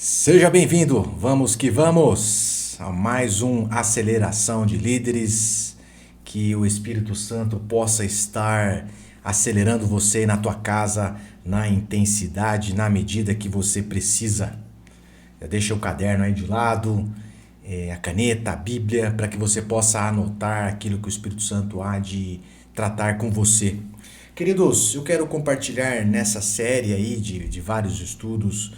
Seja bem-vindo, vamos que vamos, a mais um Aceleração de Líderes, que o Espírito Santo possa estar acelerando você na tua casa, na intensidade, na medida que você precisa. Já deixa o caderno aí de lado, a caneta, a Bíblia, para que você possa anotar aquilo que o Espírito Santo há de tratar com você. Queridos, eu quero compartilhar nessa série aí de vários estudos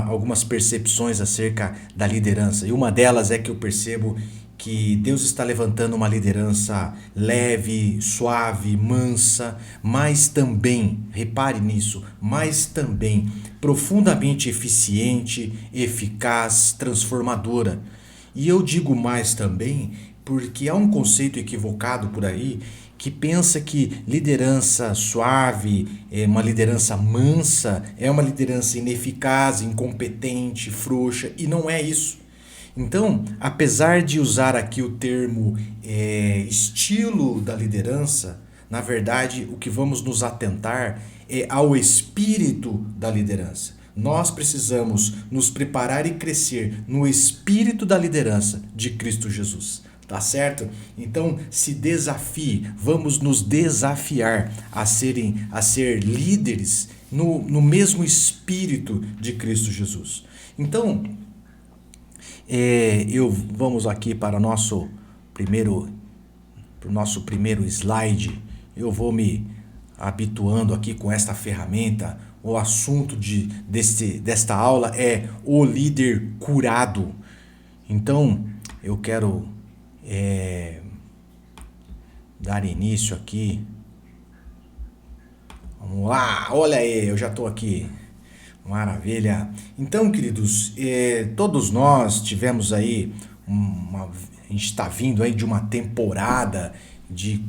algumas percepções acerca da liderança. E uma delas é que eu percebo que Deus está levantando uma liderança leve, suave, mansa, mas também, repare nisso, mas também profundamente eficiente, eficaz, transformadora. E eu digo mais também porque há um conceito equivocado por aí que pensa que liderança suave, uma liderança mansa, é uma liderança ineficaz, incompetente, frouxa, e não é isso. Então, apesar de usar aqui o termo estilo da liderança, na verdade, o que vamos nos atentar é ao espírito da liderança. Nós precisamos nos preparar e crescer no espírito da liderança de Cristo Jesus. Tá certo? Então se desafie, vamos nos desafiar a ser líderes no mesmo espírito de Cristo Jesus. Então, vamos aqui para o nosso primeiro slide. Eu vou me habituando aqui com esta ferramenta. O assunto desta aula é o líder curado. Então, eu quero dar início aqui. Vamos lá, olha aí, eu já estou aqui. Maravilha. Então, queridos, todos nós tivemos aí a gente está vindo aí de uma temporada de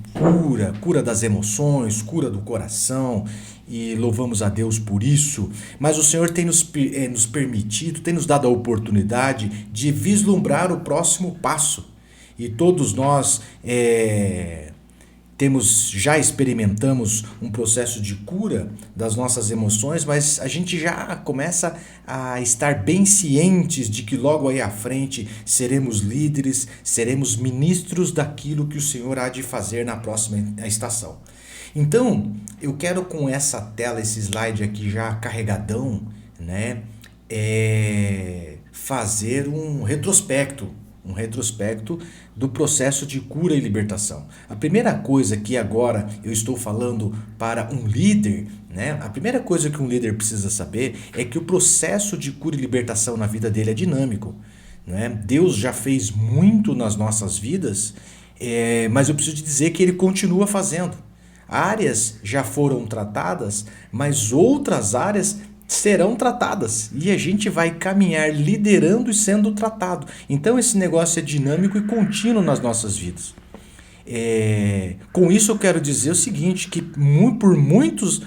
cura das emoções, cura do coração, e louvamos a Deus por isso. Mas o Senhor tem nos permitido, tem nos dado a oportunidade de vislumbrar o próximo passo. E todos nós já experimentamos um processo de cura das nossas emoções, mas a gente já começa a estar bem cientes de que logo aí à frente seremos líderes, seremos ministros daquilo que o Senhor há de fazer na próxima estação. Então, eu quero com essa tela, esse slide aqui já carregadão, né, fazer um retrospecto do processo de cura e libertação. A primeira coisa que agora eu estou falando para um líder, né? A primeira coisa que um líder precisa saber é que o processo de cura e libertação na vida dele é dinâmico, né? Deus já fez muito nas nossas vidas, mas eu preciso te dizer que Ele continua fazendo. Áreas já foram tratadas, mas outras áreas serão tratadas e a gente vai caminhar liderando e sendo tratado. Então esse negócio é dinâmico e contínuo nas nossas vidas. Com isso eu quero dizer o seguinte, que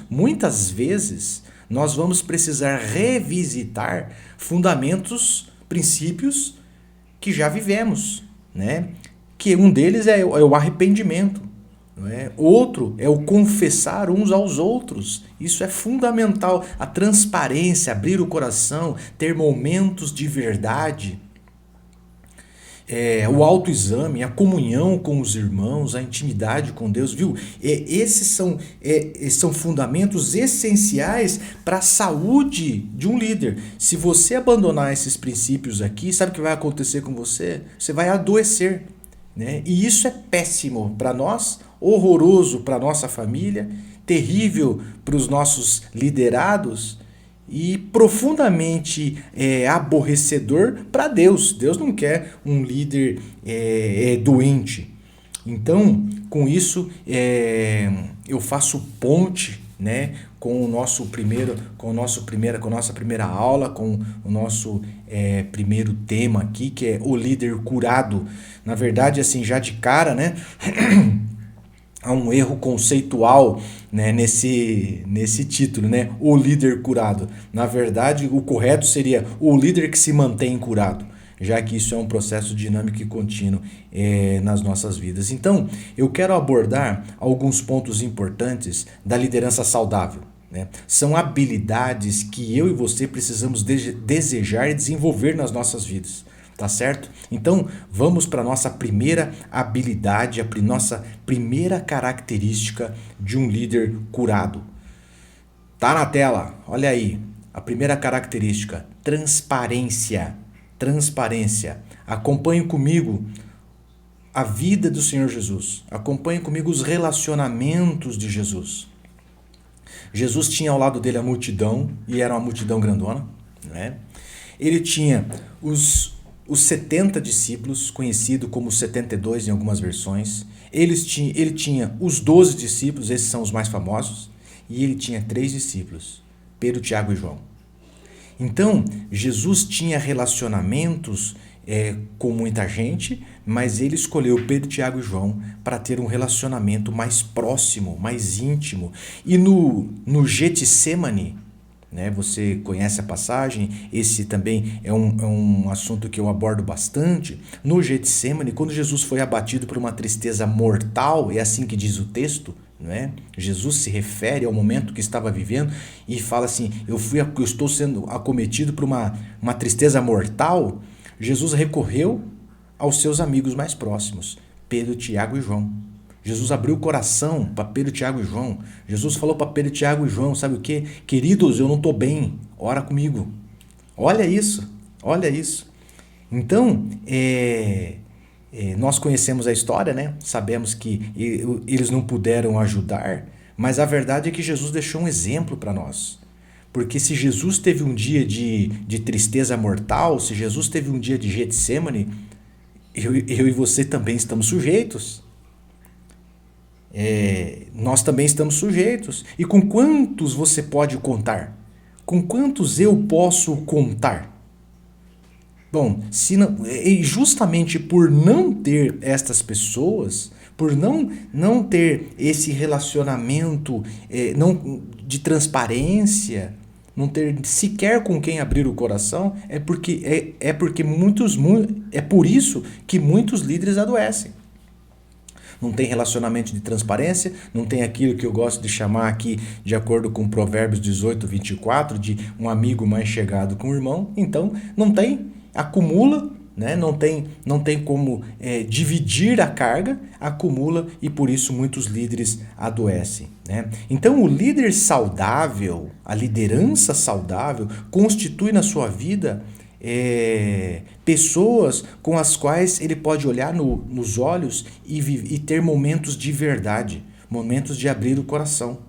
muitas vezes nós vamos precisar revisitar fundamentos, princípios que já vivemos, né? Que um deles é o arrependimento. Outro é o confessar uns aos outros. Isso é fundamental. A transparência, abrir o coração, ter momentos de verdade, o autoexame, a comunhão com os irmãos, a intimidade com Deus, viu? Esses são fundamentos essenciais para a saúde de um líder. Se você abandonar esses princípios aqui, sabe o que vai acontecer com você? Você vai adoecer, né? E isso é péssimo para nós, horroroso para a nossa família, terrível para os nossos liderados e profundamente aborrecedor para Deus. Deus não quer um líder doente. Então, com isso, eu faço ponte, né, com a nossa primeira aula, com o nosso primeiro tema aqui, que é o líder curado. Na verdade, assim, já de cara, né, há um erro conceitual, né, nesse título, né, o líder curado. Na verdade, o correto seria o líder que se mantém curado, já que isso é um processo dinâmico e contínuo nas nossas vidas. Então, eu quero abordar alguns pontos importantes da liderança saudável. né? São habilidades que eu e você precisamos desejar e desenvolver nas nossas vidas. Tá certo? Então, vamos para a nossa primeira habilidade, a nossa primeira característica de um líder curado. Tá na tela, olha aí. A primeira característica, transparência. Transparência. Acompanhe comigo a vida do Senhor Jesus. Acompanhe comigo os relacionamentos de Jesus. Jesus tinha ao lado dele a multidão, e era uma multidão grandona, né? Ele tinha os 70 discípulos, conhecido como 72 em algumas versões. Ele tinha os 12 discípulos, esses são os mais famosos, e ele tinha 3 discípulos, Pedro, Tiago e João. Então, Jesus tinha relacionamentos com muita gente, mas ele escolheu Pedro, Tiago e João para ter um relacionamento mais próximo, mais íntimo. E no Getsemane, né, você conhece a passagem, esse também é um assunto que eu abordo bastante. No Getsemane, quando Jesus foi abatido por uma tristeza mortal, é assim que diz o texto, né? Jesus se refere ao momento que estava vivendo e fala assim, eu estou sendo acometido por uma tristeza mortal. Jesus recorreu aos seus amigos mais próximos, Pedro, Tiago e João. Jesus abriu o coração para Pedro, Tiago e João. Jesus falou para Pedro, Tiago e João, sabe o quê? Queridos, eu não estou bem, ora comigo. Olha isso, olha isso. Então, nós conhecemos a história, né? Sabemos que eles não puderam ajudar, mas a verdade é que Jesus deixou um exemplo para nós. Porque se Jesus teve um dia de tristeza mortal, se Jesus teve um dia de Getsemane, eu e você também estamos sujeitos. Nós também estamos sujeitos. E com quantos você pode contar? Com quantos eu posso contar? Bom, justamente por não ter estas pessoas, por não ter esse relacionamento de transparência, não ter sequer com quem abrir o coração, é por isso que muitos líderes adoecem. Não tem relacionamento de transparência, não tem aquilo que eu gosto de chamar aqui, de acordo com Provérbios 18, 24, de um amigo mais chegado com o irmão. Então, não tem, acumula, né? Não tem como dividir a carga, acumula e por isso muitos líderes adoecem, né? Então, o líder saudável, a liderança saudável, constitui na sua vida pessoas com as quais ele pode olhar nos olhos e ter momentos de verdade, momentos de abrir o coração,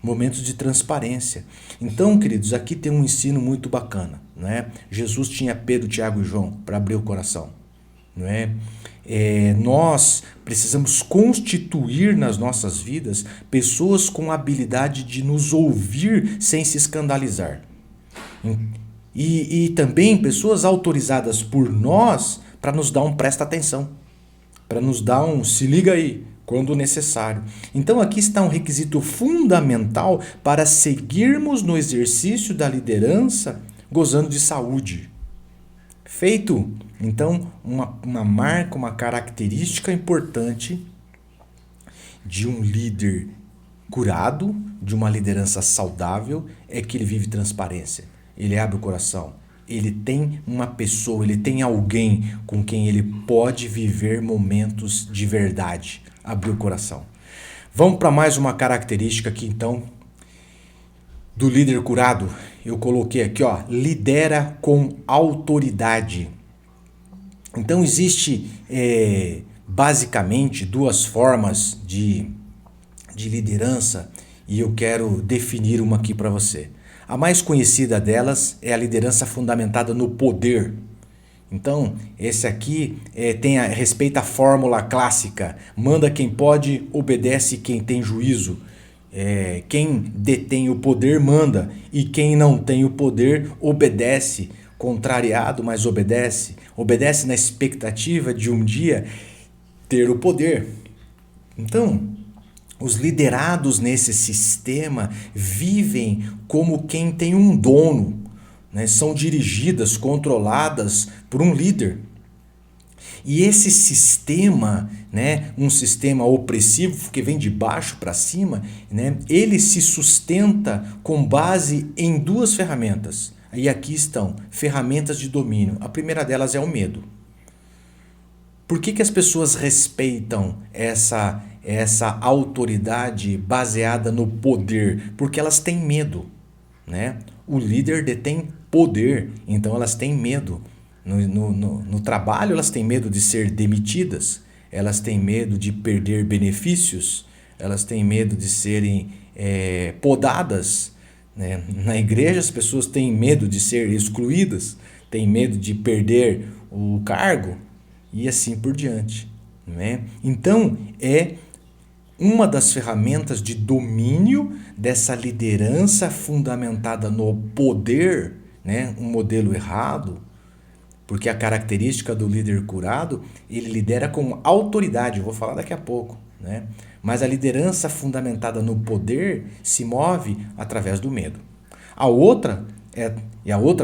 momentos de transparência. Então, queridos, aqui tem um ensino muito bacana, né? Jesus tinha Pedro, Tiago e João para abrir o coração, não é? Nós precisamos constituir nas nossas vidas pessoas com a habilidade de nos ouvir sem se escandalizar. E também pessoas autorizadas por nós para nos dar um presta atenção, para nos dar um se liga aí, quando necessário. Então aqui está um requisito fundamental para seguirmos no exercício da liderança gozando de saúde. Feito, então, uma marca, uma característica importante de um líder curado, de uma liderança saudável, é que ele vive transparência. Ele abre o coração, ele tem uma pessoa, ele tem alguém com quem ele pode viver momentos de verdade, abrir o coração. Vamos para mais uma característica aqui então, do líder curado. Eu coloquei aqui, ó, lidera com autoridade. Então existe basicamente duas formas de liderança e eu quero definir uma aqui para você. A mais conhecida delas é a liderança fundamentada no poder. Então, esse aqui respeita a fórmula clássica. Manda quem pode, obedece quem tem juízo. Quem detém o poder manda e quem não tem o poder obedece. Contrariado, mas obedece. Obedece na expectativa de um dia ter o poder. Então, os liderados nesse sistema vivem como quem tem um dono, né? São dirigidas, controladas por um líder. E esse sistema, né, um sistema opressivo que vem de baixo para cima, né, ele se sustenta com base em duas ferramentas. E aqui estão, ferramentas de domínio. A primeira delas é o medo. Por que as pessoas respeitam essa autoridade baseada no poder? Porque elas têm medo, né? O líder detém poder, então elas têm medo. No trabalho, elas têm medo de ser demitidas, elas têm medo de perder benefícios, elas têm medo de serem podadas, né? Na igreja, as pessoas têm medo de ser excluídas, têm medo de perder o cargo e assim por diante, né? Então, é uma das ferramentas de domínio dessa liderança fundamentada no poder, né? Um modelo errado, porque a característica do líder curado, ele lidera com autoridade, eu vou falar daqui a pouco, né? Mas a liderança fundamentada no poder se move através do medo. A outra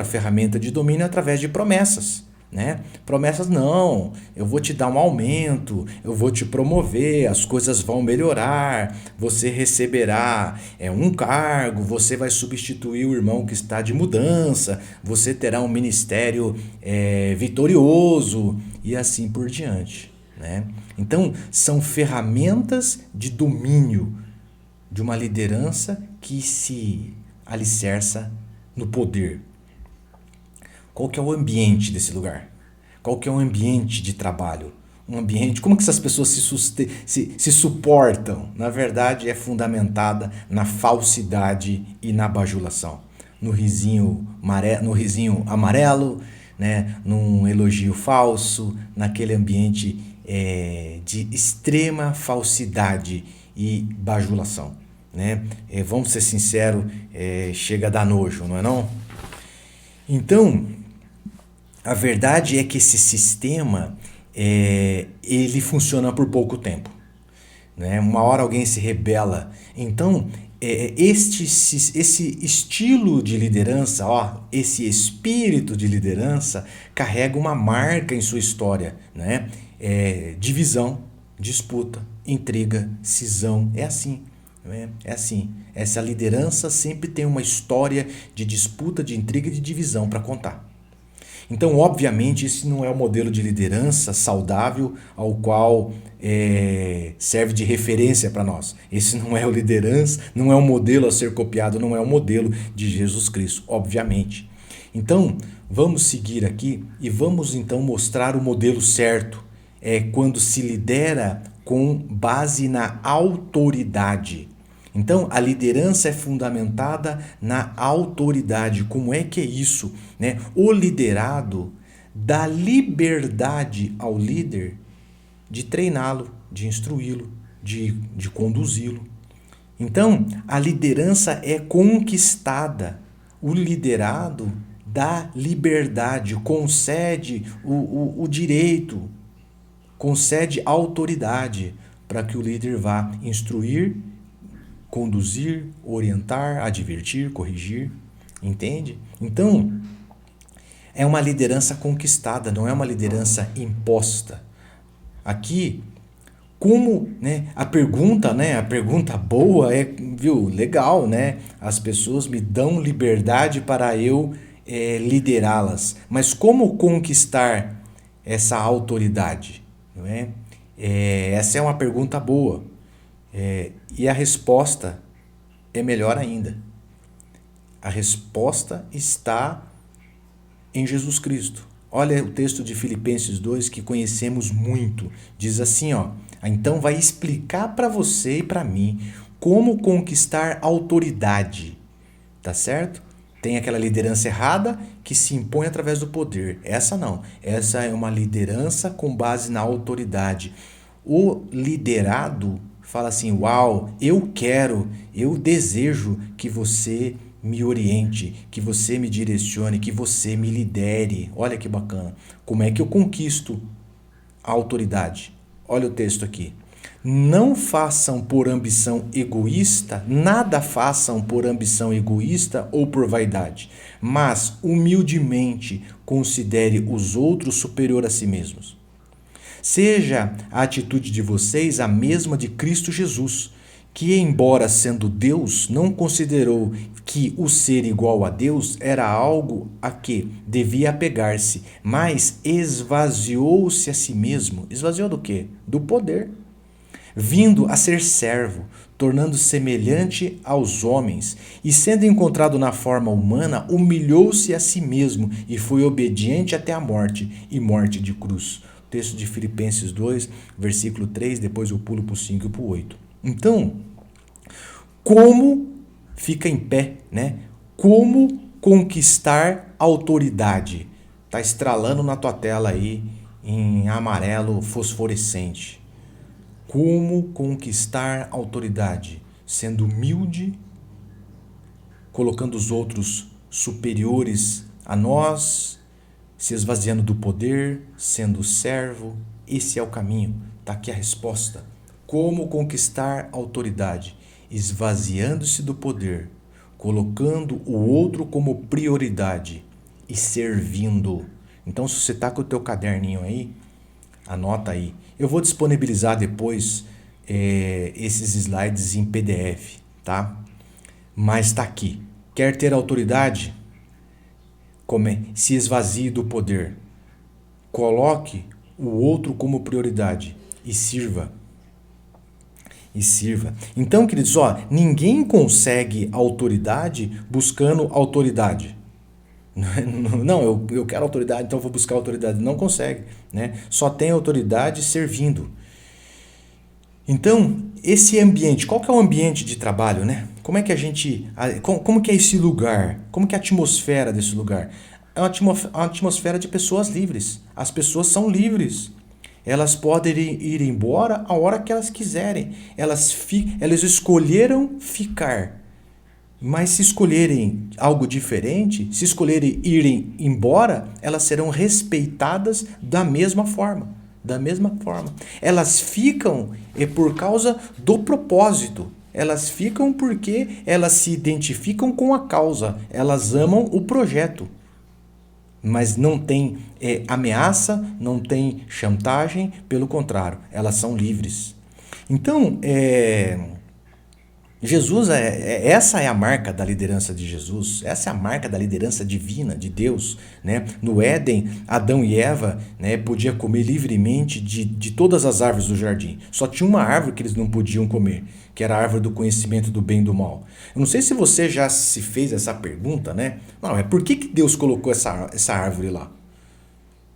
ferramenta de domínio é através de promessas, né? Promessas, não, eu vou te dar um aumento, eu vou te promover, as coisas vão melhorar, você receberá um cargo, você vai substituir o irmão que está de mudança, você terá um ministério vitorioso e assim por diante, né? Então, são ferramentas de domínio de uma liderança que se alicerça no poder. Qual que é o ambiente desse lugar? Qual que é o ambiente de trabalho? Um ambiente, como que essas pessoas se suportam? Na verdade, é fundamentada na falsidade e na bajulação. No risinho amarelo, né? Num elogio falso, naquele ambiente de extrema falsidade e bajulação, né? Vamos ser sinceros, chega a dar nojo, não é não? Então, a verdade é que esse sistema ele funciona por pouco tempo, né? Uma hora alguém se rebela. Então, esse estilo de liderança, esse espírito de liderança carrega uma marca em sua história, né? Divisão, disputa, intriga, cisão, é assim. É assim. Essa liderança sempre tem uma história de disputa, de intriga e de divisão para contar. Então, obviamente, esse não é o modelo de liderança saudável ao qual serve de referência para nós. Esse não é o liderança, não é um modelo a ser copiado, não é o modelo de Jesus Cristo, obviamente. Então, vamos seguir aqui e vamos então mostrar o modelo certo. Quando se lidera com base na autoridade. Então, a liderança é fundamentada na autoridade. Como é que é isso, né? O liderado dá liberdade ao líder de treiná-lo, de instruí-lo, de conduzi-lo. Então, a liderança é conquistada. O liderado dá liberdade, concede o direito, concede autoridade para que o líder vá instruir, conduzir, orientar, advertir, corrigir, entende? Então, é uma liderança conquistada, não é uma liderança imposta. Aqui, como, né, a pergunta boa viu, legal, né? As pessoas me dão liberdade para eu liderá-las, mas como conquistar essa autoridade? Não é? Essa é uma pergunta boa. E a resposta é melhor ainda. A resposta está em Jesus Cristo. Olha o texto de Filipenses 2 que conhecemos muito. Diz assim, então vai explicar para você e para mim como conquistar autoridade. Tá certo? Tem aquela liderança errada que se impõe através do poder. Essa não. Essa é uma liderança com base na autoridade. O liderado fala assim, uau, eu desejo que você me oriente, que você me direcione, que você me lidere. Olha que bacana. Como é que eu conquisto a autoridade? Olha o texto aqui. Não façam por ambição egoísta, nada façam por ambição egoísta ou por vaidade, mas humildemente considere os outros superior a si mesmos. Seja a atitude de vocês a mesma de Cristo Jesus, que, embora sendo Deus, não considerou que o ser igual a Deus era algo a que devia apegar-se, mas esvaziou-se a si mesmo. Esvaziou do quê? Do poder. Vindo a ser servo, tornando-se semelhante aos homens, e sendo encontrado na forma humana, humilhou-se a si mesmo e foi obediente até a morte, e morte de cruz. Texto de Filipenses 2, versículo 3, depois eu pulo para o 5 e para o 8. Então, como fica em pé, né? Como conquistar autoridade? Está estralando na tua tela aí em amarelo fosforescente. Como conquistar autoridade? Sendo humilde, colocando os outros superiores a nós, se esvaziando do poder, sendo servo. Esse é o caminho. Está aqui a resposta. Como conquistar autoridade? Esvaziando-se do poder, colocando o outro como prioridade e servindo. Então, se você está com o teu caderninho aí, anota aí. Eu vou disponibilizar depois esses slides em PDF, tá? Mas está aqui. Quer ter autoridade? Se esvazie do poder. Coloque o outro como prioridade e sirva. Então, queridos, ninguém consegue autoridade buscando autoridade. Não, eu quero autoridade, então eu vou buscar autoridade. Não consegue, né? Só tem autoridade servindo. Então, esse ambiente, qual que é o ambiente de trabalho, né? Como é que como que é esse lugar? Como que é a atmosfera desse lugar? É uma atmosfera de pessoas livres. As pessoas são livres. Elas podem ir embora a hora que elas quiserem. Elas escolheram ficar. Mas se escolherem algo diferente, se escolherem irem embora, elas serão respeitadas da mesma forma. Elas ficam por causa do propósito. Elas ficam porque elas se identificam com a causa. Elas amam o projeto. Mas não tem ameaça, não tem chantagem, pelo contrário, elas são livres. Então, Jesus, essa é a marca da liderança de Jesus, essa é a marca da liderança divina de Deus, né? No Éden, Adão e Eva, né, podiam comer livremente de todas as árvores do jardim. Só tinha uma árvore que eles não podiam comer, que era a árvore do conhecimento do bem e do mal. Eu não sei se você já se fez essa pergunta, né? Não, por que Deus colocou essa árvore lá?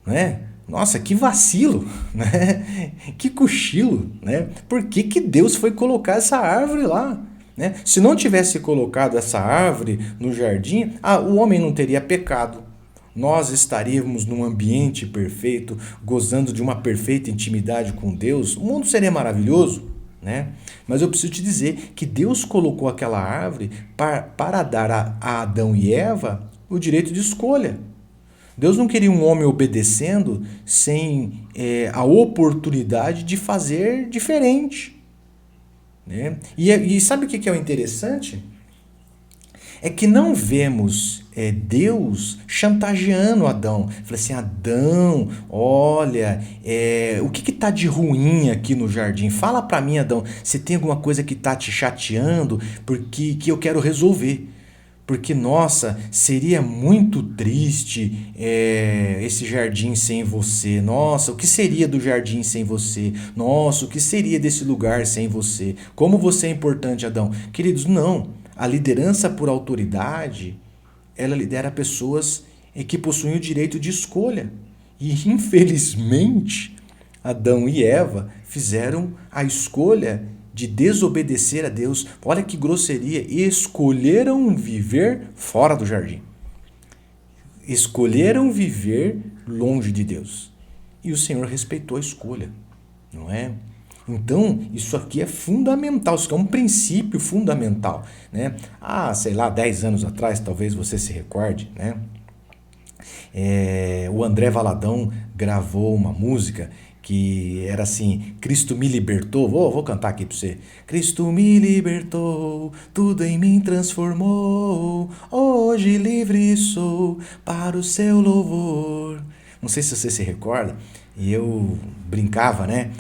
Né? Nossa, que vacilo, né? Que cochilo, né? Por que Deus foi colocar essa árvore lá? Né? Se não tivesse colocado essa árvore no jardim, o homem não teria pecado. Nós estaríamos num ambiente perfeito, gozando de uma perfeita intimidade com Deus. O mundo seria maravilhoso, né? Mas eu preciso te dizer que Deus colocou aquela árvore para dar a Adão e Eva o direito de escolha. Deus não queria um homem obedecendo sem a oportunidade de fazer diferente. Né? E sabe o que é o interessante? É que não vemos Deus chantageando Adão. Fala assim, Adão, olha, o que está de ruim aqui no jardim? Fala para mim, Adão, se tem alguma coisa que está te chateando, porque que eu quero resolver. Porque, nossa, seria muito triste esse jardim sem você. Nossa, o que seria do jardim sem você? Nossa, o que seria desse lugar sem você? Como você é importante, Adão? Queridos, não. A liderança por autoridade, ela lidera pessoas que possuem o direito de escolha. E, infelizmente, Adão e Eva fizeram a escolha de desobedecer a Deus. Olha que grosseria. Escolheram viver fora do jardim. Escolheram viver longe de Deus. E o Senhor respeitou a escolha, não é? Então, isso aqui é fundamental, isso aqui é um princípio fundamental, né? Sei lá, 10 anos atrás, talvez você se recorde, né? O André Valadão gravou uma música que era assim, Cristo me libertou, vou cantar aqui para você. Cristo me libertou, tudo em mim transformou, hoje livre sou para o seu louvor. Não sei se você se recorda, E eu brincava, né?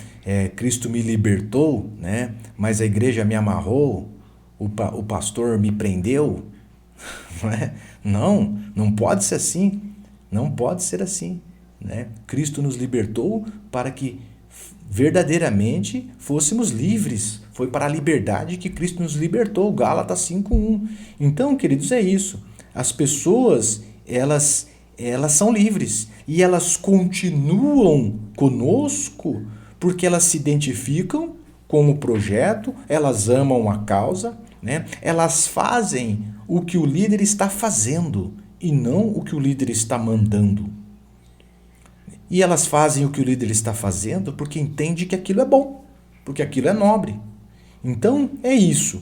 Cristo me libertou, né? Mas a igreja me amarrou, o pastor me prendeu. Não é? Não, não pode ser assim. Não pode ser assim, né? Cristo nos libertou para que verdadeiramente fôssemos livres. Foi para a liberdade que Cristo nos libertou, Gálatas 5:1. Então, queridos, é isso. As pessoas, elas são livres e elas continuam conosco porque elas se identificam com o projeto, elas amam a causa, né? Elas fazem o que o líder está fazendo e não o que o líder está mandando. E elas fazem o que o líder está fazendo porque entende que aquilo é bom, porque aquilo é nobre. Então é isso.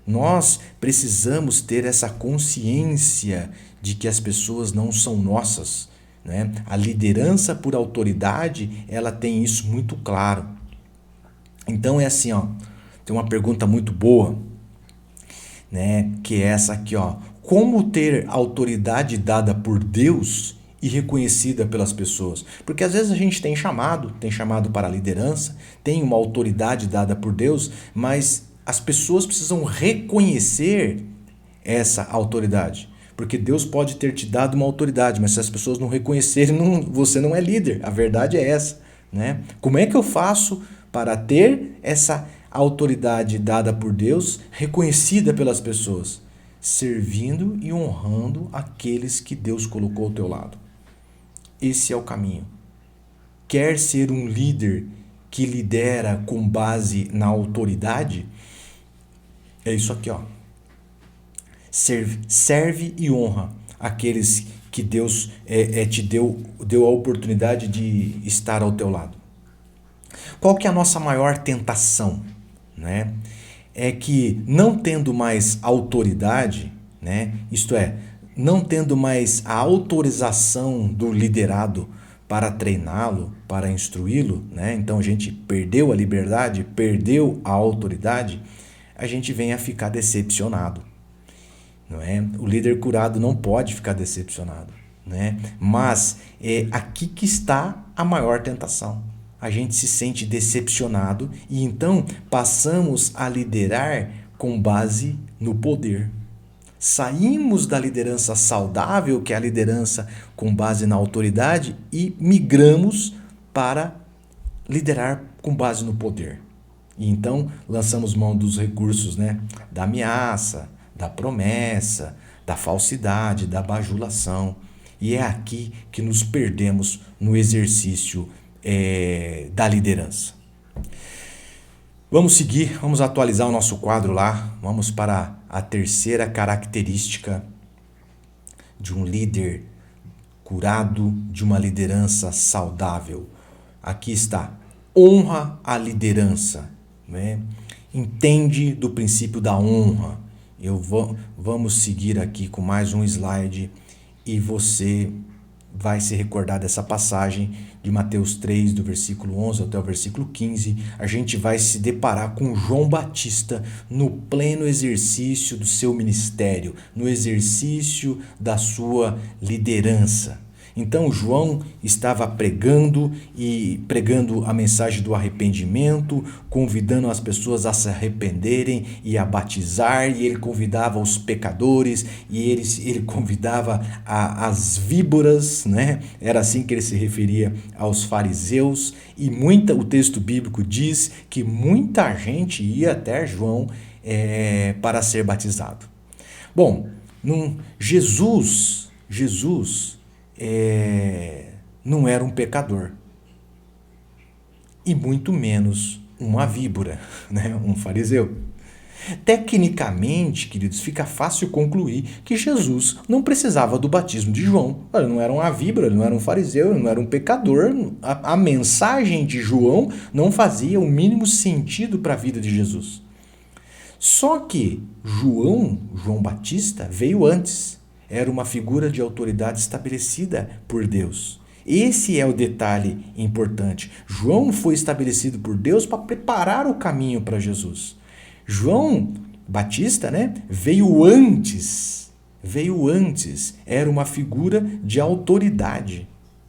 Nós precisamos ter essa consciência de que as pessoas não são nossas, né? A liderança por autoridade, ela tem isso muito claro. Então é assim, ó, tem uma pergunta muito boa, né? Que é essa aqui, ó. Como ter autoridade dada por Deus e reconhecida pelas pessoas? Porque às vezes a gente tem chamado para a liderança, tem uma autoridade dada por Deus, mas as pessoas precisam reconhecer essa autoridade. Porque Deus pode ter te dado uma autoridade, mas se as pessoas não reconhecerem, você não é líder. A verdade é essa, né? Como é que eu faço para ter essa autoridade dada por Deus, reconhecida pelas pessoas? Servindo e honrando aqueles que Deus colocou ao teu lado. Esse é o caminho. Quer ser um líder que lidera com base na autoridade? É isso aqui, ó. Serve e honra aqueles que Deus te deu a oportunidade de estar ao teu lado. Qual que é a nossa maior tentação, né? É que não tendo mais autoridade, né? Isto é, não tendo mais a autorização do liderado para treiná-lo, para instruí-lo, né? Então a gente perdeu a liberdade, perdeu a autoridade, a gente vem a ficar decepcionado, não é? O líder curado não pode ficar decepcionado, né? Mas é aqui que está a maior tentação. A gente se sente decepcionado e então passamos a liderar com base no poder. Saímos da liderança saudável, que é a liderança com base na autoridade, e migramos para liderar com base no poder. E então lançamos mão dos recursos, né? Da ameaça, da promessa, da falsidade, da bajulação. E é aqui que nos perdemos no exercício da liderança. Vamos seguir, vamos atualizar o nosso quadro lá. Vamos para a terceira característica de um líder curado, de uma liderança saudável. Aqui está: honra a liderança, né? Entende do princípio da honra. Vamos seguir aqui com mais um slide e você vai se recordar dessa passagem de Mateus 3, do versículo 11 até o versículo 15. A gente vai se deparar com João Batista no pleno exercício do seu ministério, no exercício da sua liderança. Então João estava pregando a mensagem do arrependimento, convidando as pessoas a se arrependerem e a batizar, e ele convidava os pecadores, e ele convidava as víboras, né? Era assim que ele se referia aos fariseus, e o texto bíblico diz que muita gente ia até João para ser batizado. Bom, Jesus não era um pecador e muito menos uma víbora, né? Um fariseu. Tecnicamente, queridos, fica fácil concluir que Jesus não precisava do batismo de João. Ele não era uma víbora, ele não era um fariseu, ele não era um pecador. A mensagem de João não fazia o mínimo sentido para a vida de Jesus. Só que João Batista veio antes. Era uma figura de autoridade estabelecida por Deus. Esse é o detalhe importante. João foi estabelecido por Deus para preparar o caminho para Jesus. João Batista, né, veio antes. Era uma figura de autoridade.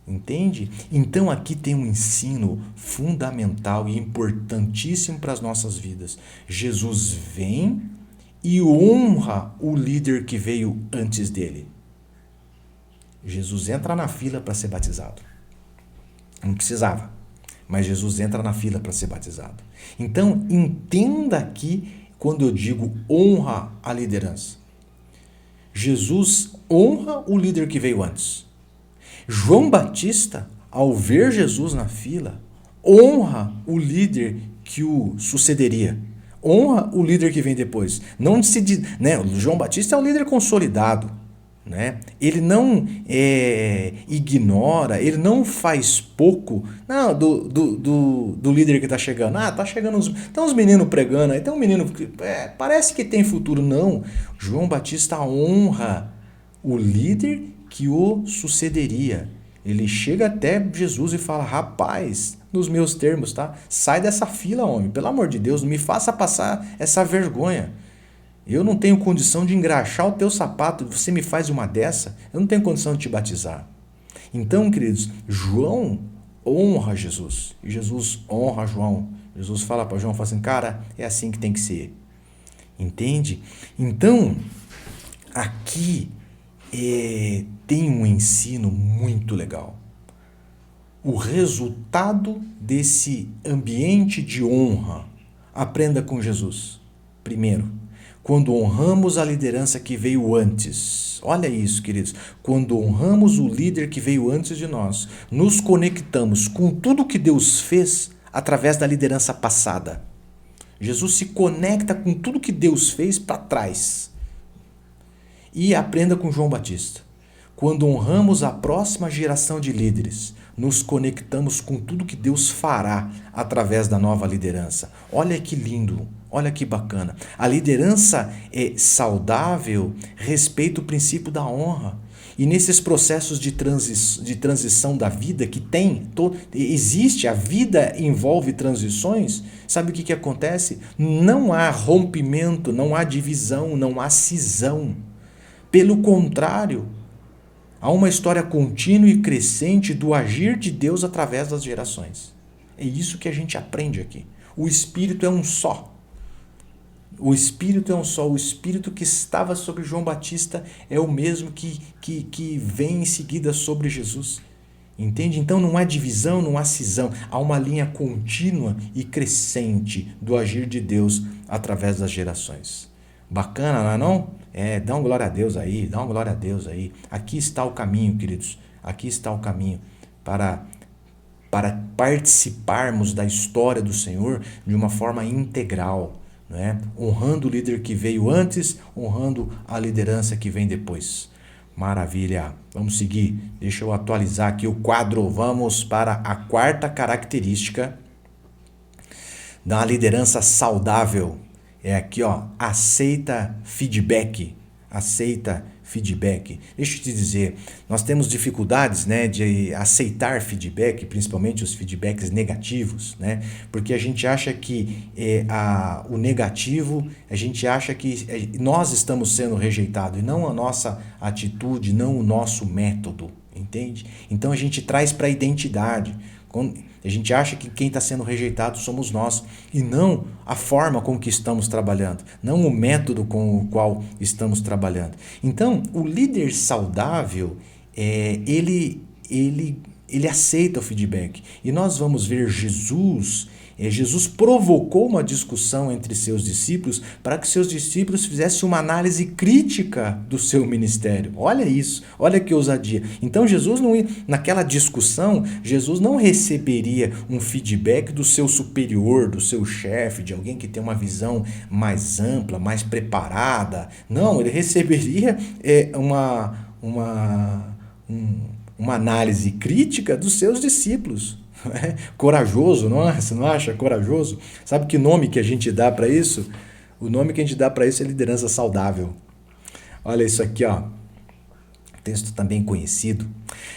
Entende? Então aqui tem um ensino fundamental e importantíssimo para as nossas vidas. Jesus vem e honra o líder que veio antes dele. Jesus entra na fila para ser batizado. Não precisava, mas Jesus entra na fila para ser batizado. Então entenda aqui quando eu digo honra a liderança. Jesus honra o líder que veio antes. João Batista, ao ver Jesus na fila, honra o líder que o sucederia. Honra o líder que vem depois. Não se diz, né? João Batista é o líder consolidado. Né? Ele não ignora, ele não faz pouco do líder que está chegando. Tá chegando tem uns meninos pregando, aí tem um menino que parece que tem futuro. Não, João Batista honra o líder que o sucederia. Ele chega até Jesus e fala: rapaz, nos meus termos, tá? Sai dessa fila, homem, pelo amor de Deus, não me faça passar essa vergonha. Eu não tenho condição de engraxar o teu sapato, você me faz uma dessa, eu não tenho condição de te batizar. Então, queridos, João honra Jesus, e Jesus honra João. Jesus fala para João, fala assim: cara, é assim que tem que ser. Entende? Então, aqui tem um ensino muito legal. O resultado desse ambiente de honra, aprenda com Jesus. Primeiro, quando honramos a liderança que veio antes. Olha isso, queridos. Quando honramos o líder que veio antes de nós, nos conectamos com tudo que Deus fez através da liderança passada. Jesus se conecta com tudo que Deus fez para trás. E aprenda com João Batista. Quando honramos a próxima geração de líderes, nos conectamos com tudo que Deus fará através da nova liderança. Olha que lindo, olha que bacana. A liderança saudável respeita o princípio da honra. E nesses processos de transição da vida que existe, a vida envolve transições, sabe o que acontece? Não há rompimento, não há divisão, não há cisão. Pelo contrário, há uma história contínua e crescente do agir de Deus através das gerações. É isso que a gente aprende aqui. O Espírito é um só. O Espírito é um só. O Espírito que estava sobre João Batista é o mesmo que vem em seguida sobre Jesus. Entende? Então não há divisão, não há cisão. Há uma linha contínua e crescente do agir de Deus através das gerações. Bacana, não é não? Dá uma glória a Deus aí, dá uma glória a Deus aí. Aqui está o caminho, queridos. Aqui está o caminho para participarmos da história do Senhor de uma forma integral, né? Honrando o líder que veio antes, honrando a liderança que vem depois. Maravilha. Vamos seguir. Deixa eu atualizar aqui o quadro. Vamos para a quarta característica da liderança saudável. É aqui, aceita feedback. Aceita feedback. Deixa eu te dizer, nós temos dificuldades, né, de aceitar feedback, principalmente os feedbacks negativos, né, porque a gente acha que o negativo, a gente acha que nós estamos sendo rejeitados e não a nossa atitude, não o nosso método, entende? Então a gente traz para a identidade. A gente acha que quem está sendo rejeitado somos nós e não a forma com que estamos trabalhando, não o método com o qual estamos trabalhando. Então, o líder saudável, ele aceita o feedback. E nós vamos ver Jesus provocou uma discussão entre seus discípulos para que seus discípulos fizessem uma análise crítica do seu ministério. Olha isso, olha que ousadia. Então Jesus naquela discussão, Jesus não receberia um feedback do seu superior, do seu chefe, de alguém que tem uma visão mais ampla, mais preparada. Não, ele receberia uma análise crítica dos seus discípulos. Corajoso, não é? Você não acha corajoso? Sabe que nome que a gente dá para isso? O nome que a gente dá para isso é liderança saudável. Olha isso aqui, texto também conhecido.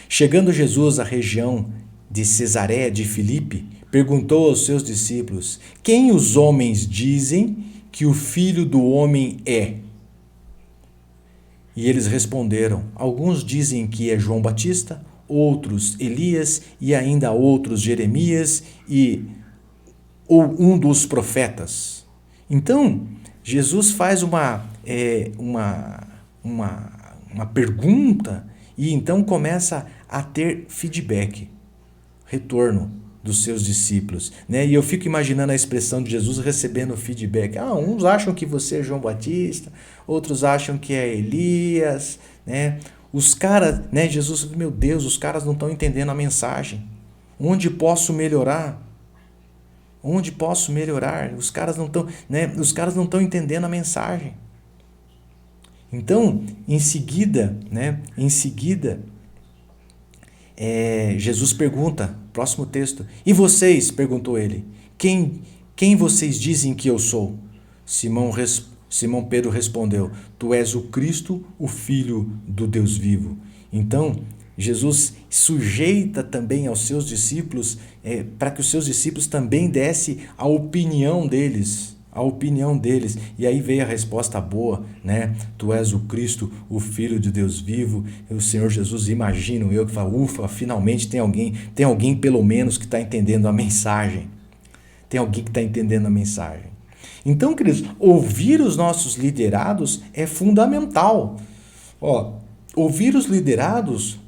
Chegando Jesus à região de Cesareia de Filipe, perguntou aos seus discípulos: quem os homens dizem que o Filho do Homem é? E eles responderam: alguns dizem que é João Batista, outros Elias e ainda outros Jeremias ou um dos profetas. Então, Jesus faz uma pergunta e então começa a ter feedback, retorno dos seus discípulos, né? E eu fico imaginando a expressão de Jesus recebendo feedback. Uns acham que você é João Batista, outros acham que é Elias, né? Os caras, né? Jesus, meu Deus, os caras não estão entendendo a mensagem. Onde posso melhorar? Onde posso melhorar? Os caras não estão, né? Os caras não estão entendendo a mensagem. Então, em seguida, Jesus pergunta, próximo texto, e vocês, perguntou ele, quem vocês dizem que eu sou? Simão Pedro respondeu, tu és o Cristo, o Filho do Deus vivo. Então, Jesus sujeita também aos seus discípulos, para que os seus discípulos também dessem a opinião deles. E aí veio a resposta boa, né? Tu és o Cristo, o Filho de Deus vivo. E o Senhor Jesus, imagino eu, que fala, ufa, finalmente tem alguém pelo menos que está entendendo a mensagem. Tem alguém que está entendendo a mensagem. Então, queridos, ouvir os nossos liderados é fundamental. Ouvir os liderados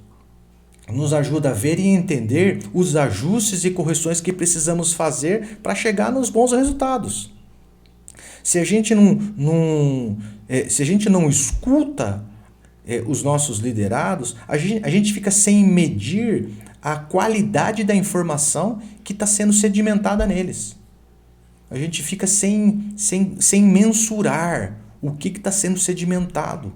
nos ajuda a ver e entender os ajustes e correções que precisamos fazer para chegar nos bons resultados. Se a gente não escuta os nossos liderados, a gente fica sem medir a qualidade da informação que está sendo sedimentada neles. A gente fica sem mensurar o que está sendo sedimentado.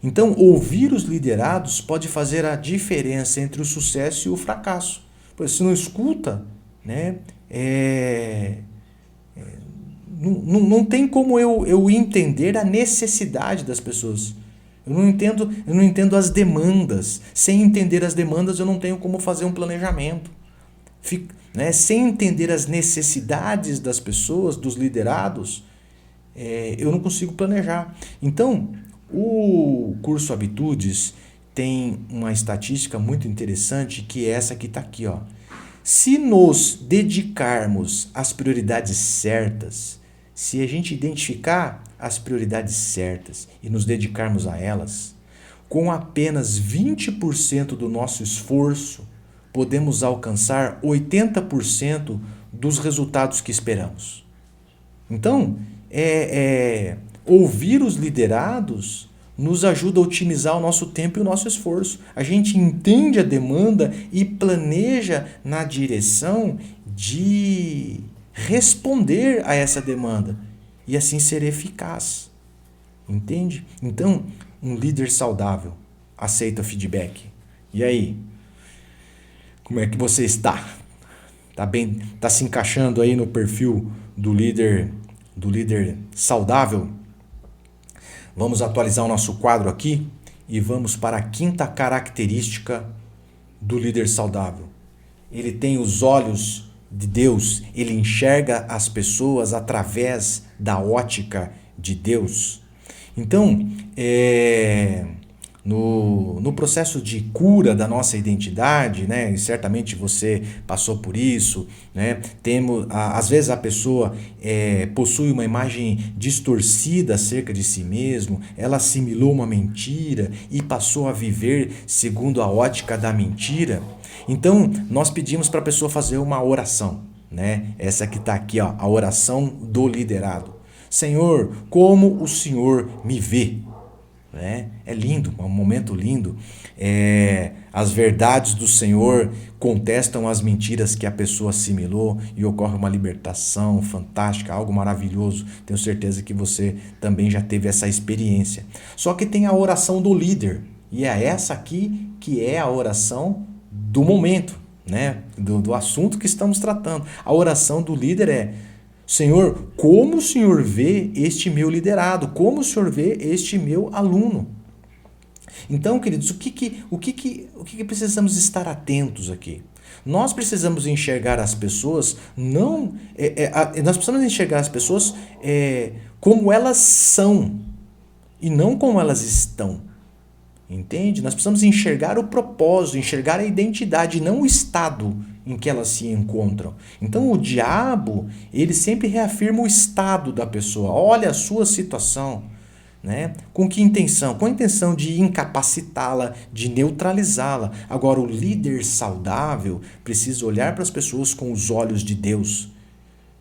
Então, ouvir os liderados pode fazer a diferença entre o sucesso e o fracasso. Pois se não escuta, né, não tem como eu entender a necessidade das pessoas. Eu não entendo as demandas. Sem entender as demandas, eu não tenho como fazer um planejamento. Sem entender as necessidades das pessoas, dos liderados, eu não consigo planejar. Então, o curso Habitudes tem uma estatística muito interessante, que é essa que está aqui. Se nos dedicarmos às prioridades certas, se a gente identificar as prioridades certas e nos dedicarmos a elas, com apenas 20% do nosso esforço, podemos alcançar 80% dos resultados que esperamos. Então, ouvir os liderados nos ajuda a otimizar o nosso tempo e o nosso esforço. A gente entende a demanda e planeja na direção de responder a essa demanda e assim ser eficaz. Entende? Então, um líder saudável aceita feedback. E aí? Como é que você está? Tá bem? Tá se encaixando aí no perfil do líder saudável? Vamos atualizar o nosso quadro aqui e vamos para a quinta característica do líder saudável. Ele tem os olhos de Deus, ele enxerga as pessoas através da ótica de Deus. Então, no processo de cura da nossa identidade, né, e certamente você passou por isso, né, às vezes a pessoa possui uma imagem distorcida acerca de si mesmo, ela assimilou uma mentira e passou a viver segundo a ótica da mentira. Então, nós pedimos para a pessoa fazer uma oração, né? Essa que está aqui, a oração do liderado. Senhor, como o Senhor me vê? É lindo, é um momento lindo. As verdades do Senhor contestam as mentiras que a pessoa assimilou e ocorre uma libertação fantástica, algo maravilhoso. Tenho certeza que você também já teve essa experiência. Só que tem a oração do líder, e é essa aqui que é a oração do momento, né? Do assunto que estamos tratando. A oração do líder é: Senhor, como o Senhor vê este meu liderado? Como o Senhor vê este meu aluno? Então, queridos, o que precisamos estar atentos aqui? Nós precisamos enxergar as pessoas nós precisamos enxergar as pessoas como elas são e não como elas estão. Entende? Nós precisamos enxergar o propósito, enxergar a identidade, não o estado em que elas se encontram. Então o diabo, ele sempre reafirma o estado da pessoa. Olha a sua situação, né? Com que intenção? Com a intenção de incapacitá-la, de neutralizá-la. Agora o líder saudável precisa olhar para as pessoas com os olhos de Deus.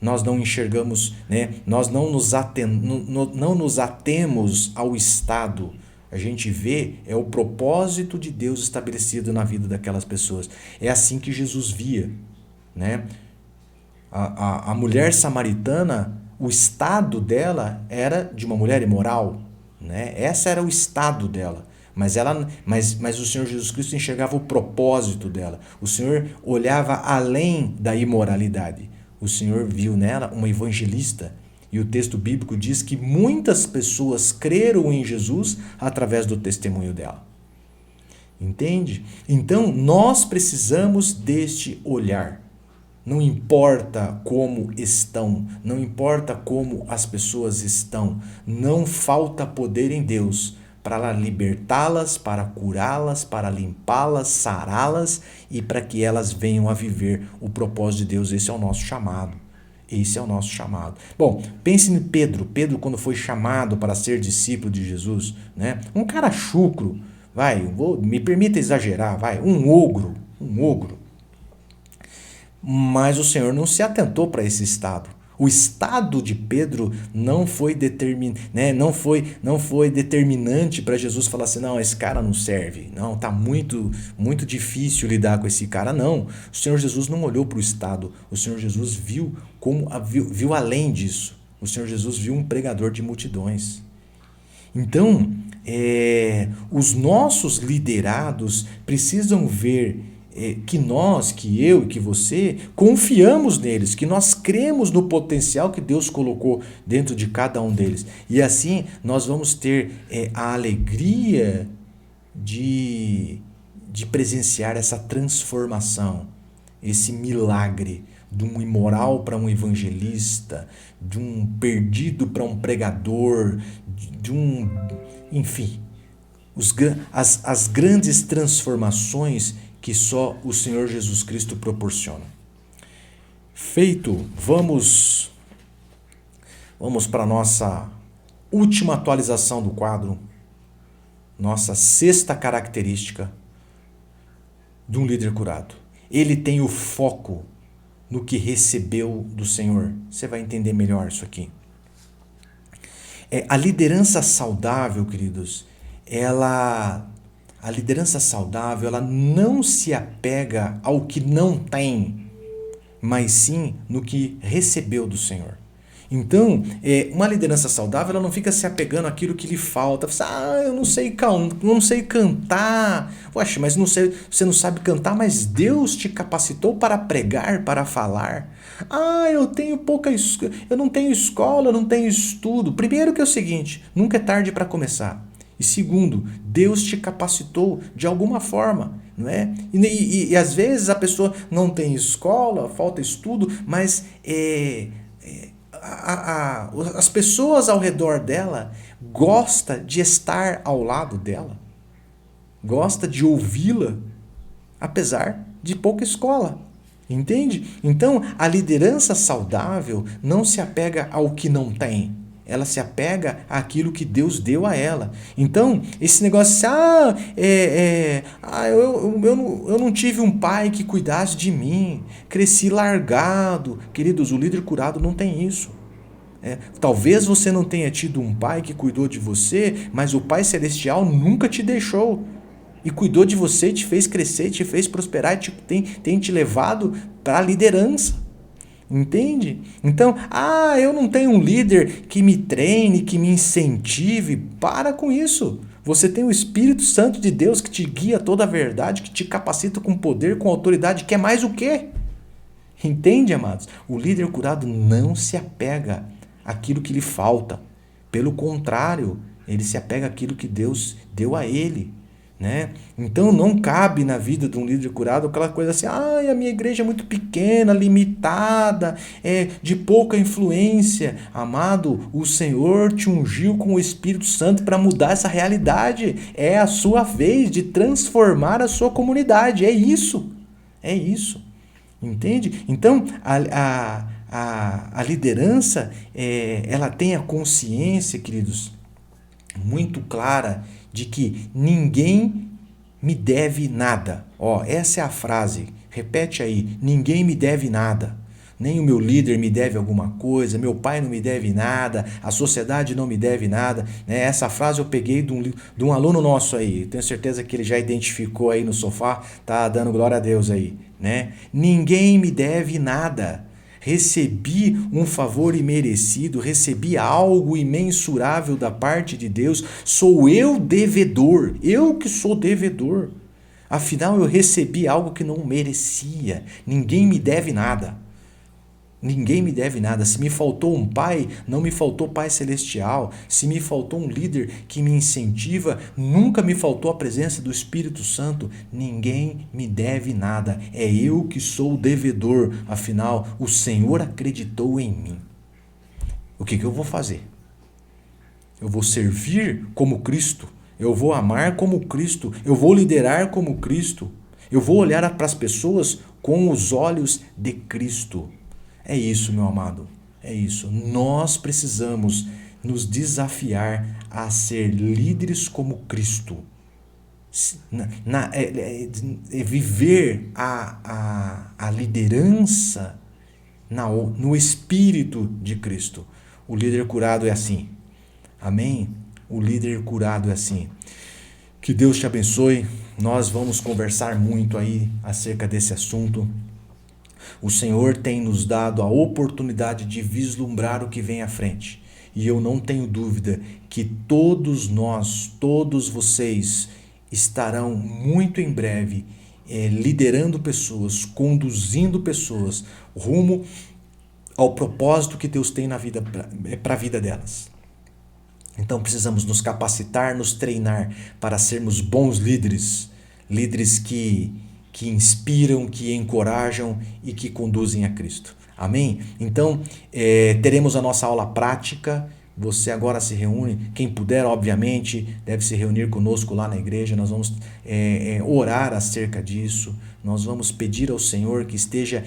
Nós não enxergamos, né? Nós não nos atemos ao estado. A gente vê o propósito de Deus estabelecido na vida daquelas pessoas. É assim que Jesus via, né? A mulher samaritana, o estado dela era de uma mulher imoral, né? Esse era o estado dela. Mas o Senhor Jesus Cristo enxergava o propósito dela. O Senhor olhava além da imoralidade. O Senhor viu nela uma evangelista. E o texto bíblico diz que muitas pessoas creram em Jesus através do testemunho dela. Entende? Então, nós precisamos deste olhar. Não importa como estão, não importa como as pessoas estão, não falta poder em Deus para libertá-las, para curá-las, para limpá-las, sará-las e para que elas venham a viver o propósito de Deus. Esse é o nosso chamado. Esse é o nosso chamado. Bom, pense em Pedro. Pedro, quando foi chamado para ser discípulo de Jesus, né? Um cara chucro, me permita exagerar, um ogro. Mas o Senhor não se atentou para esse estado. O estado de Pedro não foi determinante para Jesus falar assim, não, esse cara não serve, não, tá muito difícil lidar com esse cara, não. O Senhor Jesus não olhou para o estado, o Senhor Jesus viu além disso. O Senhor Jesus viu um pregador de multidões. Então, os nossos liderados precisam ver que eu e que você confiamos neles, que nós cremos no potencial que Deus colocou dentro de cada um deles. E assim nós vamos ter a alegria de presenciar essa transformação, esse milagre de um imoral para um evangelista, de um perdido para um pregador, enfim, as grandes transformações que só o Senhor Jesus Cristo proporciona. Feito, vamos para a nossa última atualização do quadro, nossa sexta característica de um líder curado. Ele tem o foco no que recebeu do Senhor. Você vai entender melhor isso aqui. A liderança saudável, queridos, a liderança saudável, ela não se apega ao que não tem, mas sim no que recebeu do Senhor. Então, uma liderança saudável, ela não fica se apegando àquilo que lhe falta. Eu não sei cantar. Poxa, mas você não sabe cantar, mas Deus te capacitou para pregar, para falar. Eu não tenho escola, eu não tenho estudo. Primeiro que é o seguinte, nunca é tarde para começar. E segundo, Deus te capacitou de alguma forma, não é? E às vezes a pessoa não tem escola, falta estudo, mas as pessoas ao redor dela gostam de estar ao lado dela, gosta de ouvi-la, apesar de pouca escola. Entende? Então, a liderança saudável não se apega ao que não tem. Ela se apega àquilo que Deus deu a ela. Então, esse negócio eu não tive um pai que cuidasse de mim, cresci largado. Queridos, o líder curado não tem isso. Talvez você não tenha tido um pai que cuidou de você, mas o Pai Celestial nunca te deixou. E cuidou de você, te fez crescer, te fez prosperar, tem te levado para a liderança. Entende? Então, eu não tenho um líder que me treine, que me incentive. Para com isso. Você tem o Espírito Santo de Deus que te guia toda a verdade, que te capacita com poder, com autoridade. Quer mais o quê? Entende, amados? O líder curado não se apega àquilo que lhe falta. Pelo contrário, ele se apega àquilo que Deus deu a ele. né? Então não cabe na vida de um líder curado aquela coisa assim, a minha igreja é muito pequena, limitada, de pouca influência. Amado, o Senhor te ungiu com o Espírito Santo para mudar essa realidade. É a sua vez de transformar a sua comunidade. É isso. É isso. Entende? Então, a liderança, ela tem a consciência, queridos, muito clara de que ninguém me deve nada. Essa é a frase. Repete aí. Ninguém me deve nada. Nem o meu líder me deve alguma coisa, meu pai não me deve nada, a sociedade não me deve nada. Né? Essa frase eu peguei de um aluno nosso aí. Tenho certeza que ele já identificou aí no sofá, tá dando glória a Deus aí. Né? Ninguém me deve nada. Recebi um favor imerecido, recebi algo imensurável da parte de Deus, sou eu devedor, eu que sou devedor. Afinal, eu recebi algo que não merecia, ninguém me deve nada. Ninguém me deve nada. Se me faltou um pai, não me faltou pai celestial. Se me faltou um líder que me incentiva, nunca me faltou a presença do Espírito Santo. Ninguém me deve nada. É eu que sou o devedor. Afinal, o Senhor acreditou em mim. O que eu vou fazer? Eu vou servir como Cristo. Eu vou amar como Cristo. Eu vou liderar como Cristo. Eu vou olhar para as pessoas com os olhos de Cristo. É isso, meu amado, é isso. Nós precisamos nos desafiar a ser líderes como Cristo. Viver a liderança no Espírito de Cristo. O líder curado é assim. Amém? O líder curado é assim. Que Deus te abençoe. Nós vamos conversar muito aí acerca desse assunto. O Senhor tem nos dado a oportunidade de vislumbrar o que vem à frente. E eu não tenho dúvida que todos nós, todos vocês estarão muito em breve liderando pessoas, conduzindo pessoas rumo ao propósito que Deus tem na vida para a vida delas. Então precisamos nos capacitar, nos treinar para sermos bons líderes, líderes que inspiram, que encorajam e que conduzem a Cristo. Amém? Então, teremos a nossa aula prática. Você agora se reúne, quem puder, obviamente, deve se reunir conosco lá na igreja. Nós vamos orar acerca disso. Nós vamos pedir ao Senhor que esteja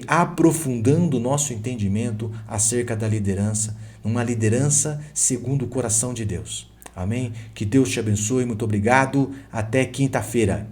aprofundando o nosso entendimento acerca da liderança, uma liderança segundo o coração de Deus. Amém? Que Deus te abençoe. Muito obrigado. Até quinta-feira.